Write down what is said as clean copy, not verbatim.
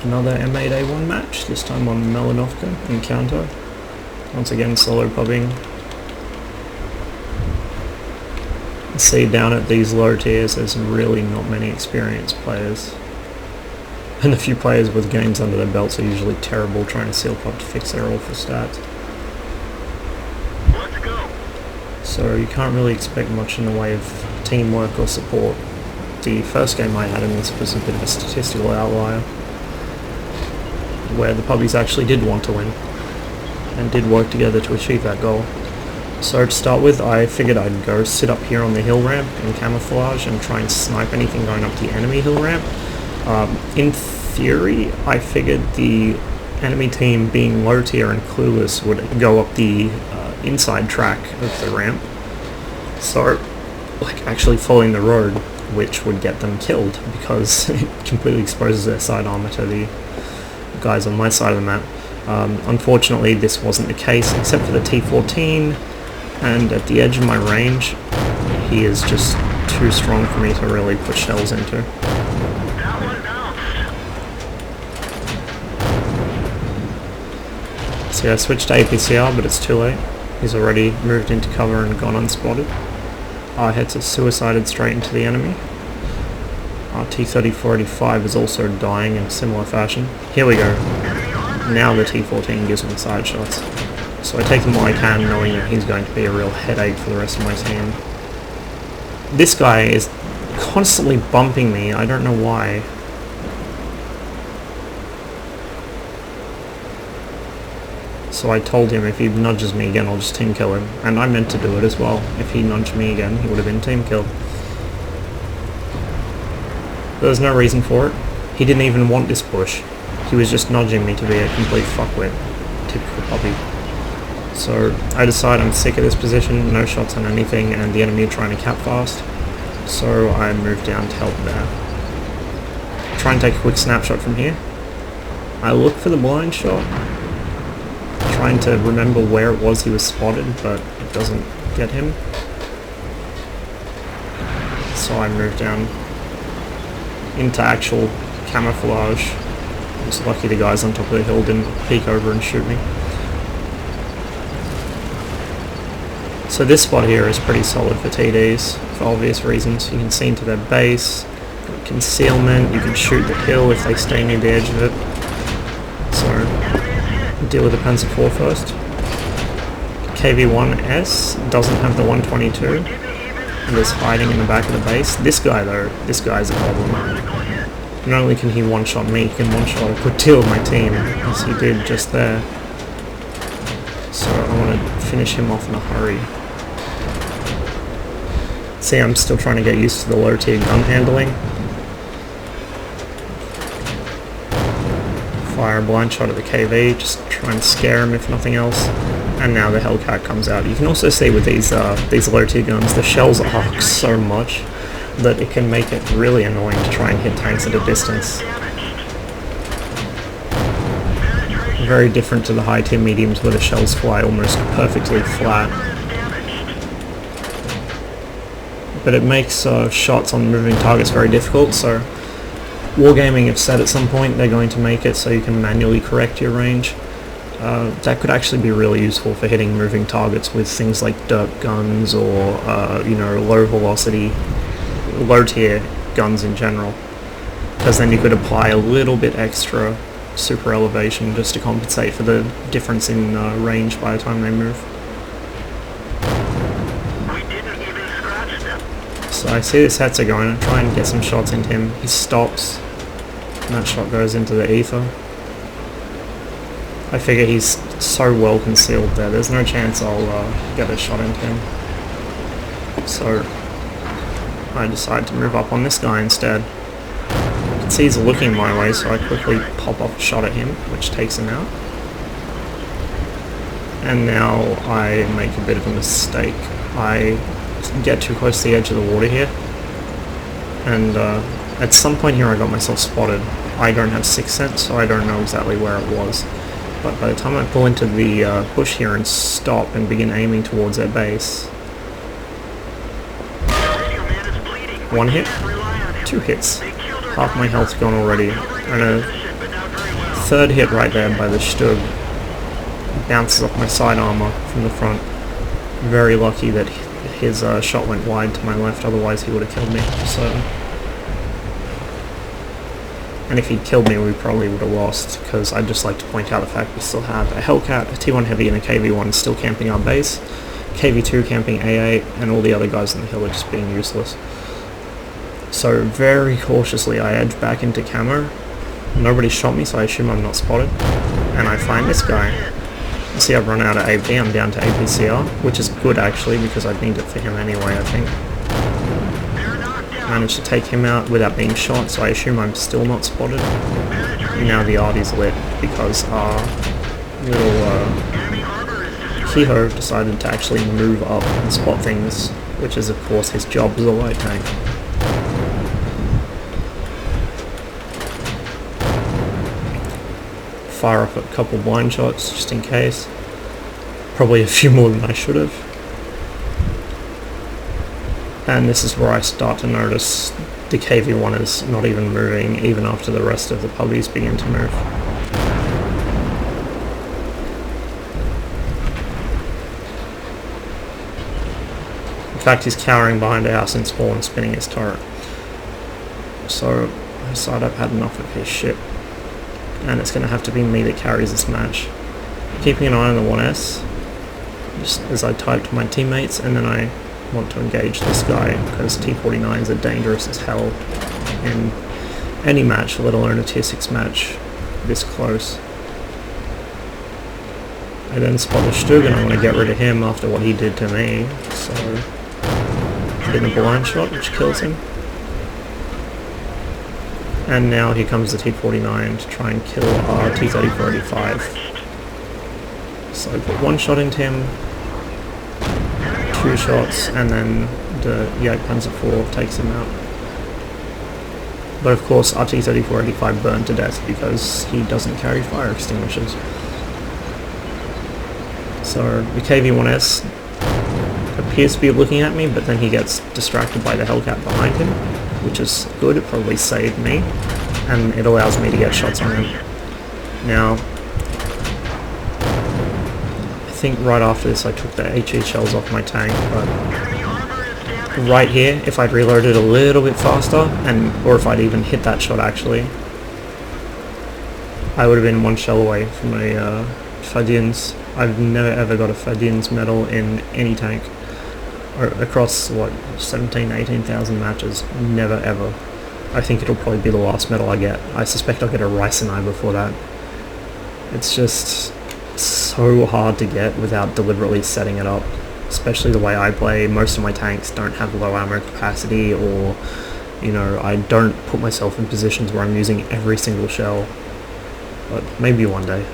Another M8A1 match, this time on Melanovka in Kanto. Once again solo pubbing. See, down at these low tiers there's really not many experienced players. And the few players with games under their belts are usually terrible trying to seal pub to fix their awful stats. Let's go. So you can't really expect much in the way of teamwork or support. The first game I had in this was a bit of a statistical outlier, where the pubbies actually did want to win, and did work together to achieve that goal. So to start with, I figured I'd go sit up here on the hill ramp in camouflage and try and snipe anything going up the enemy hill ramp. In theory, I figured the enemy team, being low tier and clueless, would go up the inside track of the ramp. So, like, actually following the road, which would get them killed because it completely exposes their side armor to the guys on my side of the map. Unfortunately, this wasn't the case, except for the T14, and at the edge of my range, he is just too strong for me to really put shells into. See, I switched to APCR, but it's too late. He's already moved into cover and gone unspotted. Our heads have suicided straight into the enemy. Our T-3485 is also dying in a similar fashion. Here we go. Now the T-14 gives me side shots. So I take them while I can, knowing that he's going to be a real headache for the rest of my team. This guy is constantly bumping me, I don't know why. So I told him if he nudges me again, I'll just team kill him. And I meant to do it as well. If he nudged me again, he would have been team killed. There was no reason for it. He didn't even want this push. He was just nudging me to be a complete fuckwit. Typical puppy. So I decide I'm sick of this position, no shots on anything, and the enemy are trying to cap fast. So I move down to help there. Try and take a quick snapshot from here. I look for the blind shot, trying to remember where it was he was spotted, but it doesn't get him. So I move down into actual camouflage. I was lucky the guys on top of the hill didn't peek over and shoot me. So this spot here is pretty solid for TDs, for obvious reasons. You can see into their base, concealment, you can shoot the hill if they stay near the edge of it. So, deal with the Panzer IV first. KV-1S doesn't have the 122, and is hiding in the back of the base. This guy though, this guy's a problem. Not only can he one-shot me, he can one-shot a good deal of my team, as he did just there. So I want to finish him off in a hurry. See, I'm still trying to get used to the low tier gun handling. Fire a blind shot at the KV, just try and scare him if nothing else. And now the Hellcat comes out. You can also see with these low tier guns, the shells arc so much that it can make it really annoying to try and hit tanks at a distance. Very different to the high tier mediums where the shells fly almost perfectly flat. But it makes shots on moving targets very difficult, so Wargaming have said at some point they're going to make it so you can manually correct your range. That could actually be really useful for hitting moving targets with things like dirt guns or low velocity, low tier guns in general, because then you could apply a little bit extra super elevation just to compensate for the difference in range by the time they move. So I see this Hetzer going, I try and get some shots into him. He stops, and that shot goes into the ether. I figure he's so well concealed there, there's no chance I'll get a shot into him. So I decide to move up on this guy instead. You can see he's looking my way, so I quickly pop off a shot at him, which takes him out. And now I make a bit of a mistake. I get too close to the edge of the water here, and at some point here I got myself spotted. I don't have sixth sense, so I don't know exactly where it was. But by the time I pull into the bush here and stop and begin aiming towards their base, one hit, two hits, half my health's gone already, and a third hit right there by the Stug bounces off my side armor from the front. Very lucky that his shot went wide to my left, otherwise he would have killed me. So, and if he'd killed me, we probably would have lost, because I'd just like to point out the fact we still have a Hellcat, a T1 Heavy, and a KV1 still camping our base, KV2 camping A8, and all the other guys on the hill are just being useless. So very cautiously I edge back into camo. Nobody shot me, so I assume I'm not spotted, and I find this guy. You see I've run out of AP, I'm down to APCR, which is good actually, because I'd need it for him anyway, I think. Managed to take him out without being shot, so I assume I'm still not spotted. Now the arty's lit, because our little Kehoe decided to actually move up and spot things, which is of course his job as a light tank. Fire off a couple blind shots just in case. Probably a few more than I should have. And this is where I start to notice the KV1 is not even moving, even after the rest of the puppies begin to move. In fact, he's cowering behind a house in spawn, spinning his turret. So I decided I've had enough of his shit, and it's going to have to be me that carries this match. Keeping an eye on the 1S, just as I type to my teammates, and then I want to engage this guy, because T49s are dangerous as hell in any match, let alone a tier 6 match this close. I then spot the Stug, and I want to get rid of him after what he did to me, so I get a blind shot which kills him. And now here comes the T49 to try and kill our T-3485. So I put one shot into him, 2 shots, and then the Panzer IV takes him out. But of course our T-3485 burned to death because he doesn't carry fire extinguishers. So the KV-1S appears to be looking at me, but then he gets distracted by the Hellcat behind him, which is good. It probably saved me, and it allows me to get shots on him. Now, I think right after this I took the HE shells off my tank, but right here, if I'd reloaded a little bit faster, or if I'd even hit that shot actually, I would have been 1 shell away from a Fadins. I've never ever got a Fadins medal in any tank, or across what, 18,000 matches, never ever. I think it'll probably be the last medal I get. I suspect I'll get a Ricenai before that. It's just so hard to get without deliberately setting it up, especially the way I play. Most of my tanks don't have low ammo capacity, or, you know, I don't put myself in positions where I'm using every single shell, but maybe one day.